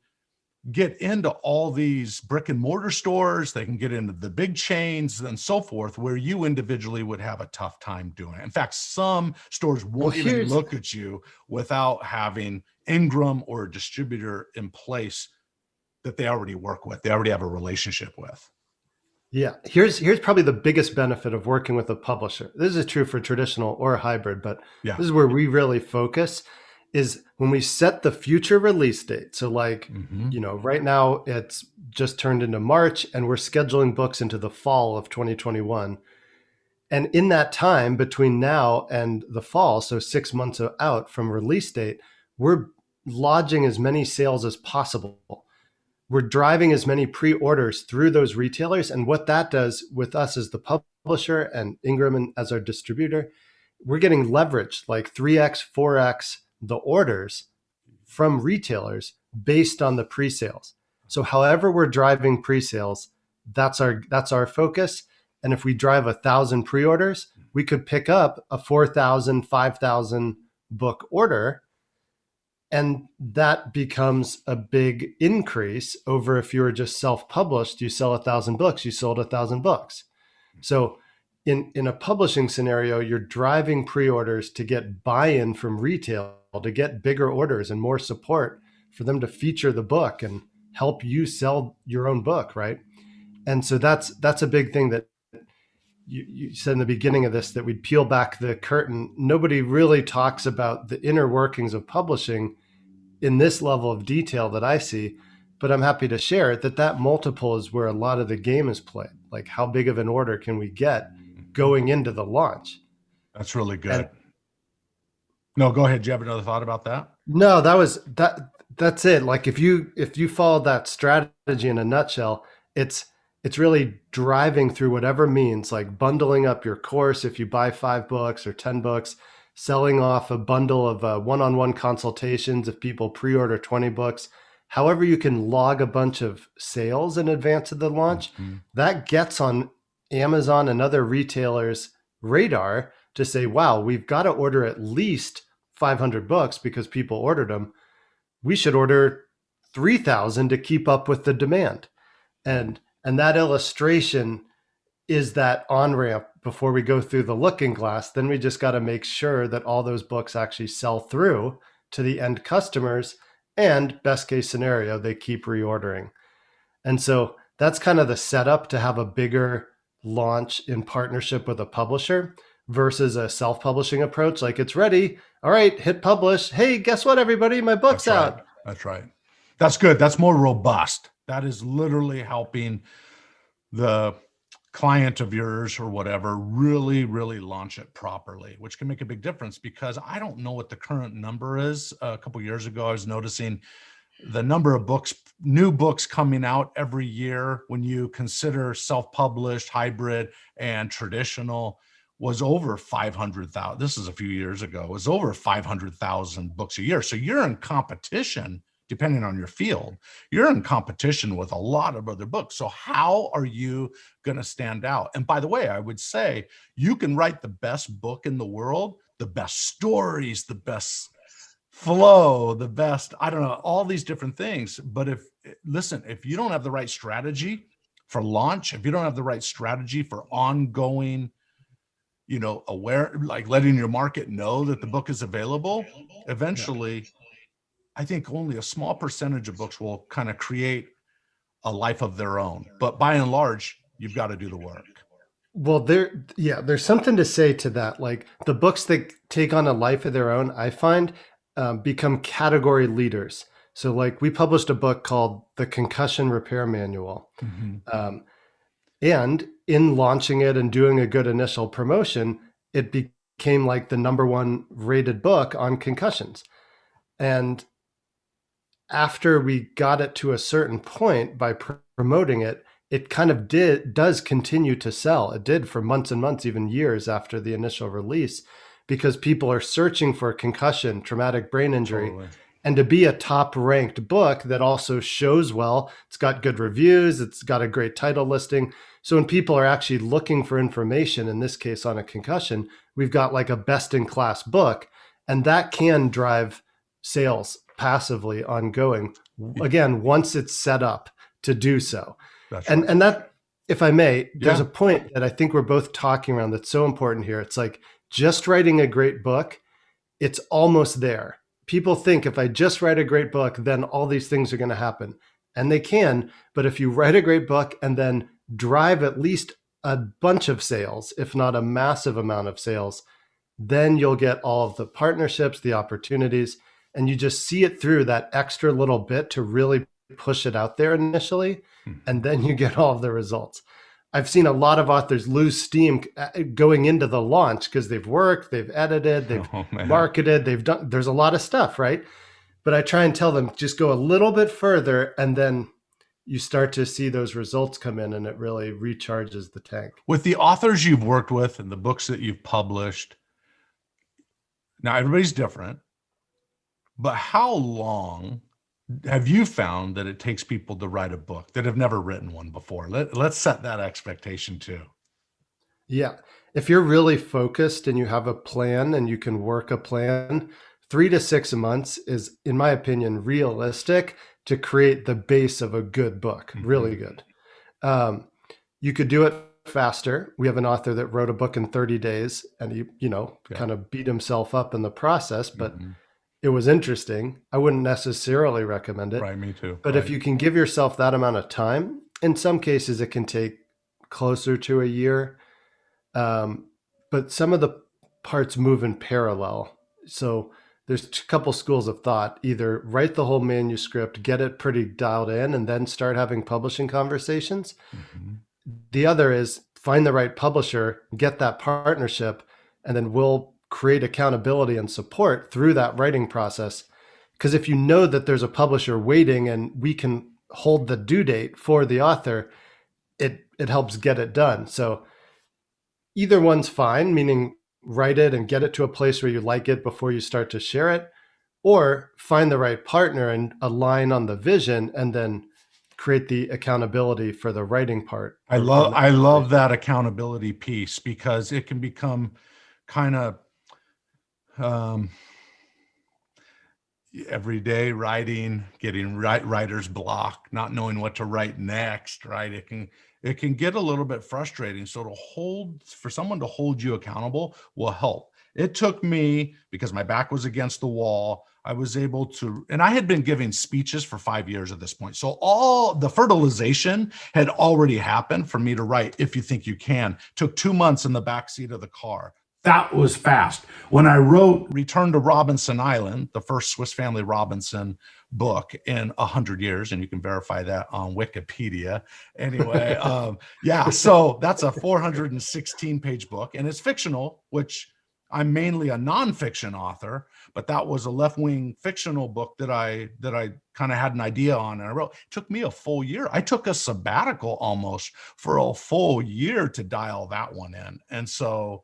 S1: get into all these brick and mortar stores. They can get into the big chains and so forth, where you individually would have a tough time doing it. In fact, some stores won't even look at you without having Ingram or a distributor in place that they already work with. They already have a relationship with.
S2: Yeah. Here's probably the biggest benefit of working with a publisher. This is true for traditional or hybrid, but this is where we really focus, is when we set the future release date. So like, right now it's just turned into March and we're scheduling books into the fall of 2021. And in that time between now and the fall, so 6 months out from release date, we're lodging as many sales as possible. We're driving as many pre-orders through those retailers. And what that does with us as the publisher and Ingram as our distributor, we're getting leverage like 3x, 4x the orders from retailers based on the pre-sales. So however we're driving pre-sales, that's our focus. And if we drive 1,000 pre-orders, we could pick up a 4,000, 5,000 book order. And that becomes a big increase over if you were just self-published, you sell 1,000 books, you sold 1,000 books. So in a publishing scenario, you're driving pre-orders to get buy-in from retail, to get bigger orders and more support for them to feature the book and help you sell your own book, right? And so that's a big thing that you said in the beginning of this, that we'd peel back the curtain. Nobody really talks about the inner workings of publishing in this level of detail that I see, but I'm happy to share that multiple is where a lot of the game is played. Like, how big of an order can we get going into the launch?
S1: That's really good. No, go ahead. Do you have another thought about that?
S2: No, that's it. Like, if you follow that strategy in a nutshell, it's really driving through whatever means, like bundling up your course if you buy 5 books or 10 books, selling off a bundle of one-on-one consultations if people pre-order 20 books. However you can log a bunch of sales in advance of the launch, that gets on Amazon and other retailers' radar to say, wow, we've got to order at least 500 books because people ordered them. We should order 3,000 to keep up with the demand. And that illustration is that on-ramp before we go through the looking glass. Then we just got to make sure that all those books actually sell through to the end customers, and best case scenario, they keep reordering. And so that's kind of the setup to have a bigger launch in partnership with a publisher versus a self-publishing approach. Like, it's ready. All right, hit publish. Hey, guess what, everybody? My book's out.
S1: That's right. That's good. That's more robust. That is literally helping the client of yours or whatever really, really launch it properly, which can make a big difference, because I don't know what the current number is. A couple of years ago, I was noticing the number of books, new books coming out every year when you consider self-published, hybrid, and traditional, was over 500,000. This is a few years ago. It was over 500,000 books a year. So you're in competition, depending on your field, you're in competition with a lot of other books. So how are you going to stand out? And by the way, I would say you can write the best book in the world, the best stories, the best flow, the best, I don't know, all these different things. But if you don't have the right strategy for launch, if you don't have the right strategy for ongoing, aware, like letting your market know that the book is available, eventually, I think only a small percentage of books will kind of create a life of their own. But by and large, you've got to do the work.
S2: Well, there's something to say to that. Like, the books that take on a life of their own, I find, become category leaders. So, like, we published a book called The Concussion Repair Manual. And in launching it and doing a good initial promotion, it became like the -- 1 rated book on concussions. And after we got it to a certain point by promoting it, it kind of does continue to sell. It did for months and months, even years after the initial release, because people are searching for concussion, traumatic brain injury.
S1: Totally.
S2: And to be a top ranked book that also shows well, it's got good reviews, it's got a great title listing. So when people are actually looking for information, in this case on a concussion, we've got like a best in class book, and that can drive sales passively ongoing. Again, once it's set up to do so.
S1: That's
S2: and
S1: right.
S2: and that, if I may, there's
S1: Yeah.
S2: a point that I think we're both talking around that's so important here. It's like, just writing a great book, it's almost there. People think if I just write a great book, then all these things are going to happen. And they can, but if you write a great book and then drive at least a bunch of sales, if not a massive amount of sales, then you'll get all of the partnerships, the opportunities, and you just see it through that extra little bit to really push it out there initially, and then you get all of the results. I've seen a lot of authors lose steam going into the launch because they've worked, they've edited, they've marketed, there's a lot of stuff, right? But I try and tell them, just go a little bit further, and then you start to see those results come in, and it really recharges the tank.
S1: With the authors you've worked with and the books that you've published, now everybody's different, but how long have you found that it takes people to write a book that have never written one before? Let's set that expectation too.
S2: Yeah. If you're really focused and you have a plan and you can work a plan, 3 to 6 months is, in my opinion, realistic to create the base of a good book. Really good. Um, you could do it faster. We have an author that wrote a book in 30 days and he, kind of beat himself up in the process, but it was interesting. I wouldn't necessarily recommend it.
S1: Right, me too.
S2: But if you can give yourself that amount of time, in some cases it can take closer to a year. But some of the parts move in parallel. So there's a couple schools of thought. Either write the whole manuscript, get it pretty dialed in, and then start having publishing conversations. The other is find the right publisher, get that partnership, and then we'll create accountability and support through that writing process. Because if you know that there's a publisher waiting and we can hold the due date for the author, it helps get it done. So either one's fine, meaning write it and get it to a place where you like it before you start to share it, or find the right partner and align on the vision and then create the accountability for the writing part.
S1: I love that accountability piece, because it can become kind of everyday writing, getting writer's block, not knowing what to write next, right? It can get a little bit frustrating. So for someone to hold you accountable will help. It took me, because my back was against the wall, I was able to, and I had been giving speeches for 5 years at this point. So all the fertilization had already happened for me to write If You Think You Can. Took 2 months in the backseat of the car.
S3: That was fast. When I wrote
S1: Return to Robinson Island, the first Swiss Family Robinson book in 100 years, and you can verify that on Wikipedia. Anyway, yeah, so that's a 416-page book, and it's fictional, which I'm mainly a nonfiction author, but that was a left-wing fictional book that I kind of had an idea on, and I wrote. It took me a full year. I took a sabbatical almost for a full year to dial that one in, and so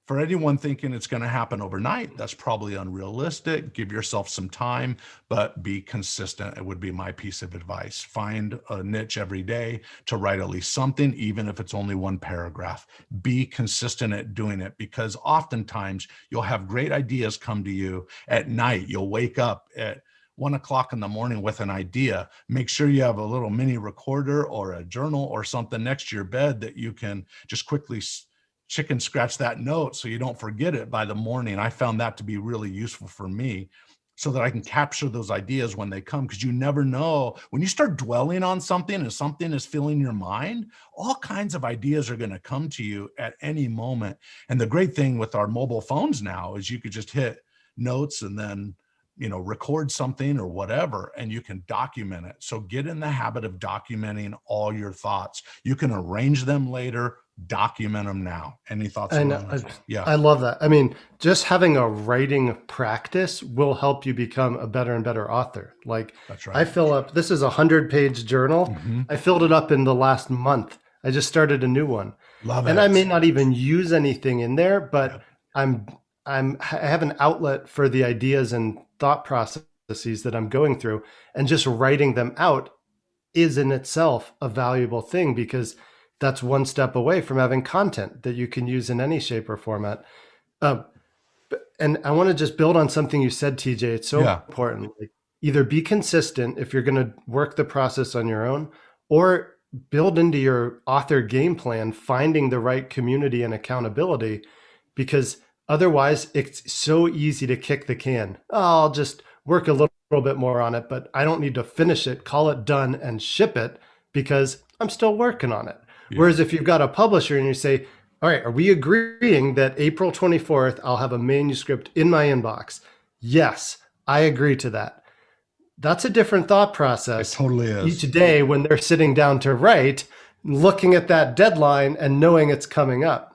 S1: for anyone thinking it's going to happen overnight, that's probably unrealistic. Give yourself some time, but be consistent. It would be my piece of advice. Find a niche every day to write at least something, even if it's only one paragraph. Be consistent at doing it, because oftentimes you'll have great ideas come to you at night. You'll wake up at 1 o'clock in the morning with an idea. Make sure you have a little mini recorder or a journal or something next to your bed that you can just quickly chicken scratch that note so you don't forget it by the morning. I found that to be really useful for me, so that I can capture those ideas when they come, because you never know. When you start dwelling on something and something is filling your mind, all kinds of ideas are going to come to you at any moment. And the great thing with our mobile phones now is you could just hit notes and then record something or whatever, and you can document it. So get in the habit of documenting all your thoughts. You can arrange them later, document them now. Any thoughts?
S2: Yeah, I love that. I mean, just having a writing practice will help you become a better and better author. Like,
S1: that's right.
S2: I fill up, this is a 100-page journal. I filled it up in the last month. I just started a new one.
S1: Love it.
S2: And I may not even use anything in there, but I have an outlet for the ideas and thought processes that I'm going through, and just writing them out is in itself a valuable thing, because that's one step away from having content that you can use in any shape or format. And I want to just build on something you said, TJ. It's so important. Like, either be consistent if you're going to work the process on your own, or build into your author game plan, finding the right community and accountability, because otherwise it's so easy to kick the can. Oh, I'll just work a little bit more on it, but I don't need to finish it, call it done, and ship it, because I'm still working on it. Yeah. Whereas if you've got a publisher and you say, all right, are we agreeing that April 24th, I'll have a manuscript in my inbox? Yes, I agree to that. That's a different thought process.
S1: It totally is.
S2: Each day when they're sitting down to write, looking at that deadline and knowing it's coming up.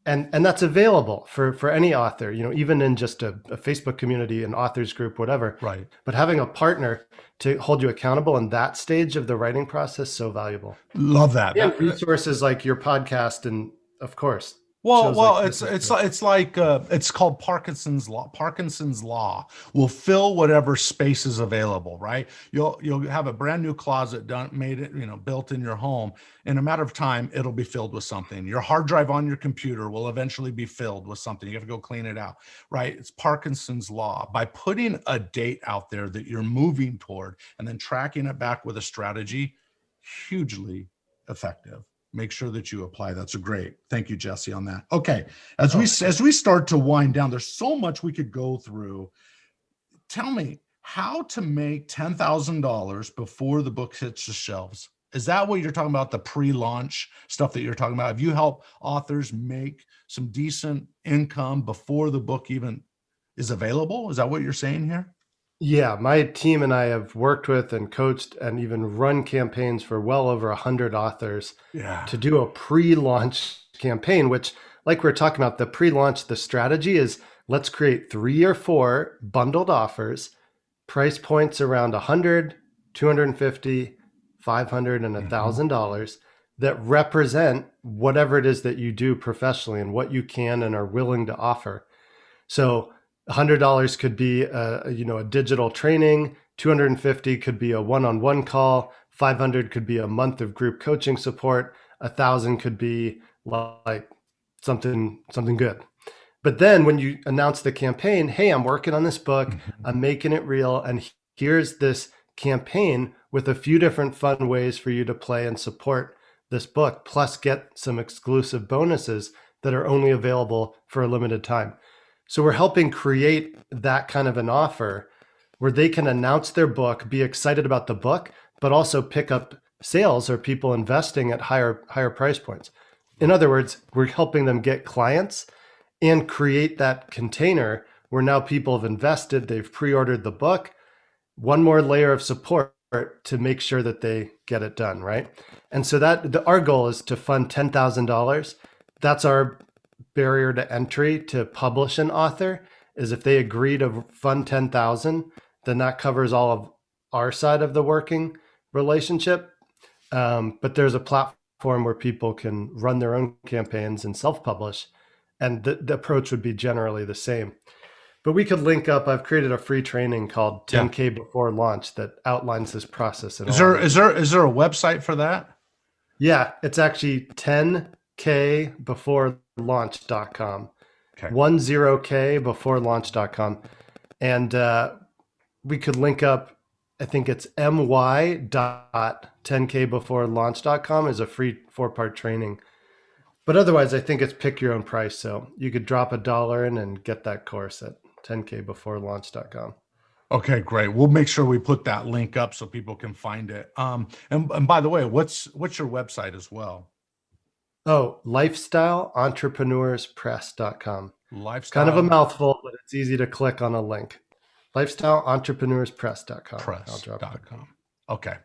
S2: And that's available for any author, even in just a Facebook community, an authors group, whatever.
S1: Right.
S2: But having a partner to hold you accountable in that stage of the writing process, so valuable.
S1: Love that.
S2: And resources like your podcast, and of course,
S1: Well,
S2: shows like
S1: well,
S2: this is
S1: it's like it's called Parkinson's law. Parkinson's law will fill whatever space is available, right? You'll have a brand new closet done, made it, built in your home. In a matter of time, it'll be filled with something. Your hard drive on your computer will eventually be filled with something. You have to go clean it out, right? It's Parkinson's law. By putting a date out there that you're moving toward and then tracking it back with a strategy, hugely effective. Make sure that you apply. That's a great. Thank you, Jesse, on that. Okay, as we start to wind down, there's so much we could go through. Tell me how to make $10,000 before the book hits the shelves. Is that what you're talking about? The pre-launch stuff that you're talking about? Have you helped authors make some decent income before the book even is available? Is that what you're saying here?
S2: Yeah, my team and I have worked with and coached and even run campaigns for well over 100 authors to do a pre-launch campaign, which, like we're talking about, the pre-launch, the strategy is let's create 3 or 4 bundled offers, price points around 100, 250, 500, and $1,000 that represent whatever it is that you do professionally and what you can and are willing to offer. So $100 could be a digital training, 250 could be a one-on-one call, 500 could be a month of group coaching support, 1,000 could be like something good. But then when you announce the campaign, hey, I'm working on this book, I'm making it real, and here's this campaign with a few different fun ways for you to play and support this book, plus get some exclusive bonuses that are only available for a limited time. So we're helping create that kind of an offer where they can announce their book, be excited about the book, but also pick up sales or people investing at higher price points. In other words, we're helping them get clients and create that container where now people have invested, they've pre-ordered the book, one more layer of support to make sure that they get it done, right? And so our goal is to fund $10,000. That's our barrier to entry to publish an author, is if they agree to fund 10,000, then that covers all of our side of the working relationship. But there's a platform where people can run their own campaigns and self-publish, and the approach would be generally the same. But we could link up. I've created a free training called 10K Before Launch that outlines this process.
S1: Is there a website for that?
S2: Yeah, it's actually 10kbeforelaunch.com.
S1: Okay.
S2: 10kbeforelaunch.com. And we could link up, I think it's my.10kbeforelaunch.com is a free 4-part training. But otherwise, I think it's pick your own price. So you could drop $1 in and get that course at 10kbeforelaunch.com.
S1: Okay, great. We'll make sure we put that link up so people can find it. And by the way, what's your website as well?
S2: Oh, lifestyleentrepreneurspress.com.
S1: Lifestyle.
S2: Kind of a mouthful, but it's easy to click on a link. Lifestyleentrepreneurspress.com.
S1: Press.com. Okay.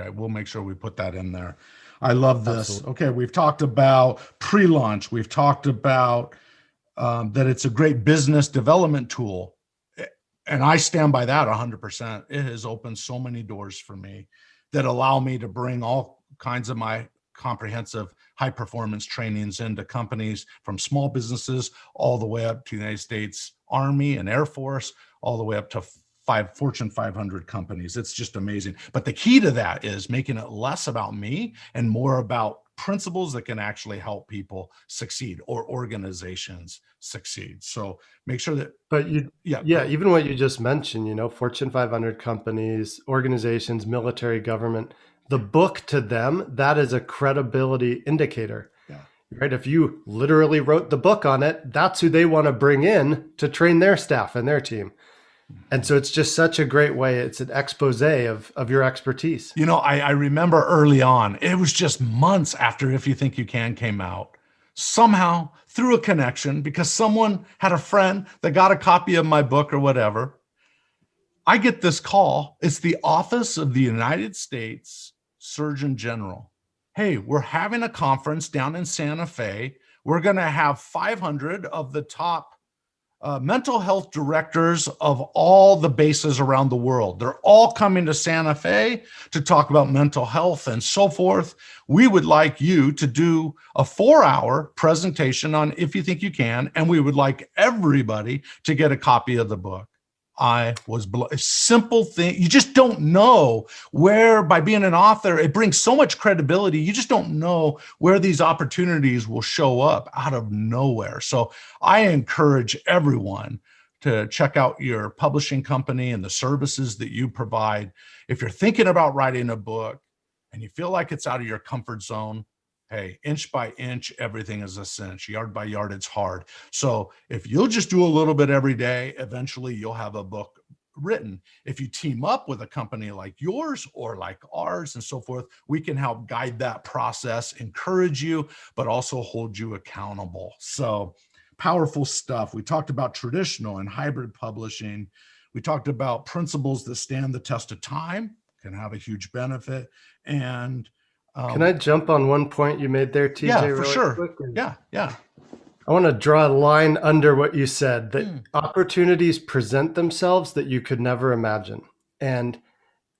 S1: We'll make sure we put that in there. I love this.
S2: Absolutely.
S1: Okay. We've talked about pre-launch. We've talked about that it's a great business development tool. And I stand by that 100%. It has opened so many doors for me that allow me to bring all kinds of my comprehensive high performance trainings into companies, from small businesses all the way up to the United States Army and Air Force, all the way up to Fortune 500 companies. It's just amazing. But the key to that is making it less about me and more about principles that can actually help people succeed or organizations succeed. So make sure that.
S2: But even what you just mentioned, Fortune 500 companies, organizations, military, government, the book to them, that is a credibility indicator.
S1: Yeah.
S2: Right? If you literally wrote the book on it, that's who they want to bring in to train their staff and their team. And so it's just such a great way. It's an expose of your expertise.
S1: I remember early on, it was just months after If You Think You Can came out, somehow through a connection, because someone had a friend that got a copy of my book or whatever, I get this call. It's the Office of the United States Surgeon General. Hey, we're having a conference down in Santa Fe. We're going to have 500 of the top mental health directors of all the bases around the world. They're all coming to Santa Fe to talk about mental health and so forth. We would like you to do a 4-hour presentation on If You Think You Can, and we would like everybody to get a copy of the book. I was a simple thing. You just don't know where, by being an author, it brings so much credibility. You just don't know where these opportunities will show up out of nowhere. So I encourage everyone to check out your publishing company and the services that you provide. If you're thinking about writing a book and you feel like it's out of your comfort zone, hey, inch by inch, everything is a cinch. Yard by yard, it's hard. So if you'll just do a little bit every day, eventually you'll have a book written. If you team up with a company like yours or like ours and so forth, we can help guide that process, encourage you, but also hold you accountable. So powerful stuff. We talked about traditional and hybrid publishing. We talked about principles that stand the test of time, can have a huge benefit. And
S2: can I jump on one point you made there, TJ?
S1: Yeah, for
S2: really
S1: sure.
S2: Quick?
S1: Yeah.
S2: I want to draw a line under what you said, that opportunities present themselves that you could never imagine. And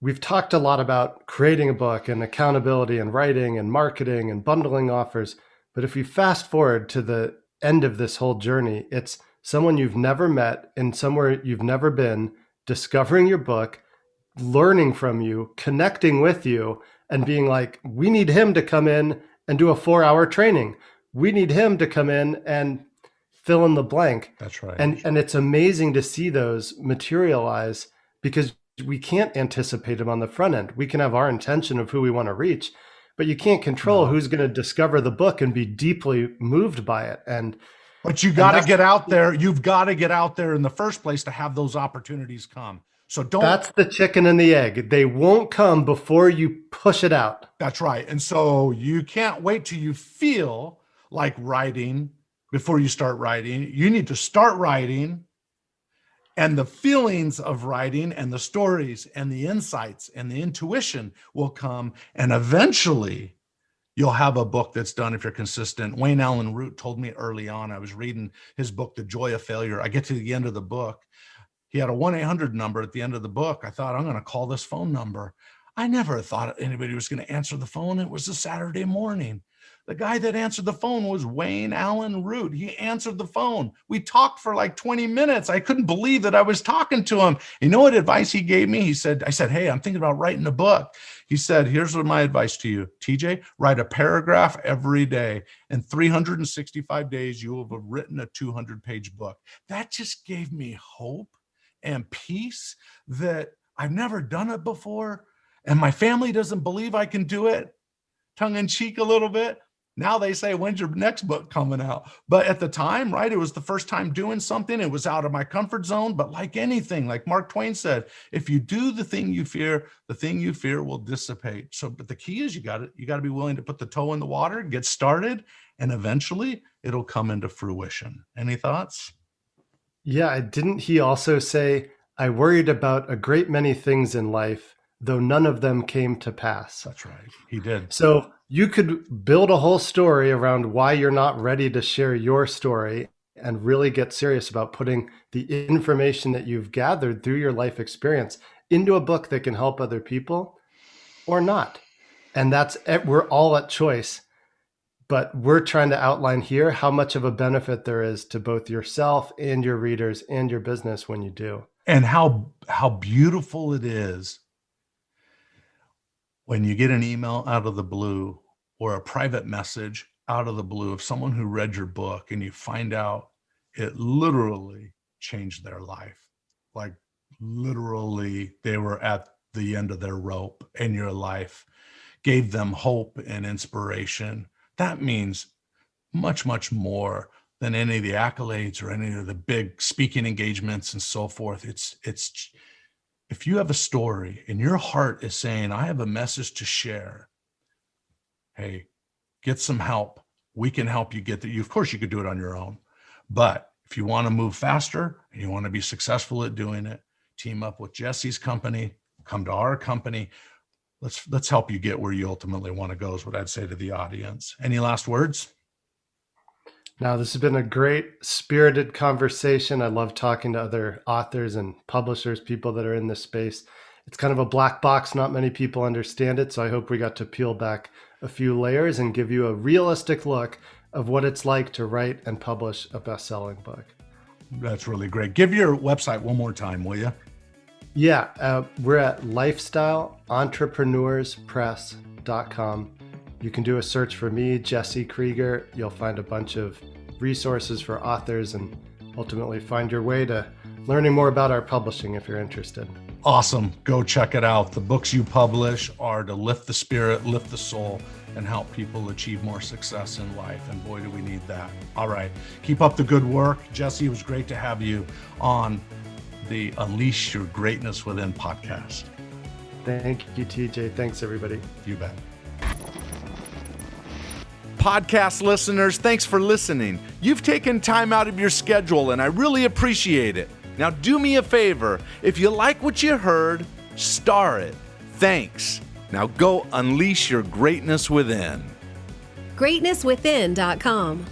S2: we've talked a lot about creating a book and accountability and writing and marketing and bundling offers. But if we fast forward to the end of this whole journey, it's someone you've never met in somewhere you've never been, discovering your book, learning from you, connecting with you, and being like, we need him to come in and do a 4-hour training. We need him to come in and fill in the blank.
S1: That's right.
S2: And it's amazing to see those materialize, because we can't anticipate them on the front end. We can have our intention of who we want to reach, but you can't control who's going to discover the book and be deeply moved by it.
S1: But you got to get out there. You've got to get out there in the first place to have those opportunities come. So
S2: that's the chicken and the egg. They won't come before you push it out.
S1: That's right. And so you can't wait till you feel like writing before you start writing. You need to start writing, and the feelings of writing and the stories and the insights and the intuition will come. And eventually you'll have a book that's done if you're consistent. Wayne Allen Root told me early on, I was reading his book, The Joy of Failure. I get to the end of the book. He had a 1-800 number at the end of the book. I thought, I'm going to call this phone number. I never thought anybody was going to answer the phone. It was a Saturday morning. The guy that answered the phone was Wayne Allen Root. He answered the phone. We talked for like 20 minutes. I couldn't believe that I was talking to him. You know what advice he gave me? I said, hey, I'm thinking about writing a book. He said, here's what my advice to you, TJ, write a paragraph every day. In 365 days, you will have written a 200-page book. That just gave me hope and peace that I've never done it before. And my family doesn't believe I can do it. Tongue in cheek a little bit. Now they say, when's your next book coming out? But at the time, right, it was the first time doing something. It was out of my comfort zone. But like anything, like Mark Twain said, if you do the thing you fear, the thing you fear will dissipate. So, but the key is you got to be willing to put the toe in the water, get started, and eventually it'll come into fruition. Any thoughts?
S2: Yeah. Didn't he also say, I worried about a great many things in life, though none of them came to pass?
S1: That's right. He did.
S2: So you could build a whole story around why you're not ready to share your story and really get serious about putting the information that you've gathered through your life experience into a book that can help other people, or not. And we're all at choice, but we're trying to outline here how much of a benefit there is to both yourself and your readers and your business when you do.
S1: And how beautiful it is when you get an email out of the blue or a private message out of the blue of someone who read your book and you find out it literally changed their life. Like literally they were at the end of their rope and your life gave them hope and inspiration. That means much, much more than any of the accolades or any of the big speaking engagements and so forth. It's if you have a story and your heart is saying, I have a message to share, hey, get some help. We can help you get there. Of course, you could do it on your own. But if you want to move faster and you want to be successful at doing it, team up with Jesse's company, come to our company. Let's help you get where you ultimately want to go is what I'd say to the audience. Any last words?
S2: Now, this has been a great spirited conversation. I love talking to other authors and publishers, people that are in this space. It's kind of a black box. Not many people understand it. So I hope we got to peel back a few layers and give you a realistic look of what it's like to write and publish a best-selling book.
S1: That's really great. Give your website one more time, will you?
S2: Yeah, we're at lifestyleentrepreneurspress.com. You can do a search for me, Jesse Krieger. You'll find a bunch of resources for authors and ultimately find your way to learning more about our publishing if you're interested.
S1: Awesome. Go check it out. The books you publish are to lift the spirit, lift the soul, and help people achieve more success in life. And boy, do we need that. All right. Keep up the good work. Jesse, it was great to have you on the Unleash Your Greatness Within podcast.
S2: Thank you, TJ. Thanks, everybody.
S1: You bet.
S5: Podcast listeners, thanks for listening. You've taken time out of your schedule, and I really appreciate it. Now do me a favor. If you like what you heard, star it. Thanks. Now go unleash your greatness within.
S6: GreatnessWithin.com.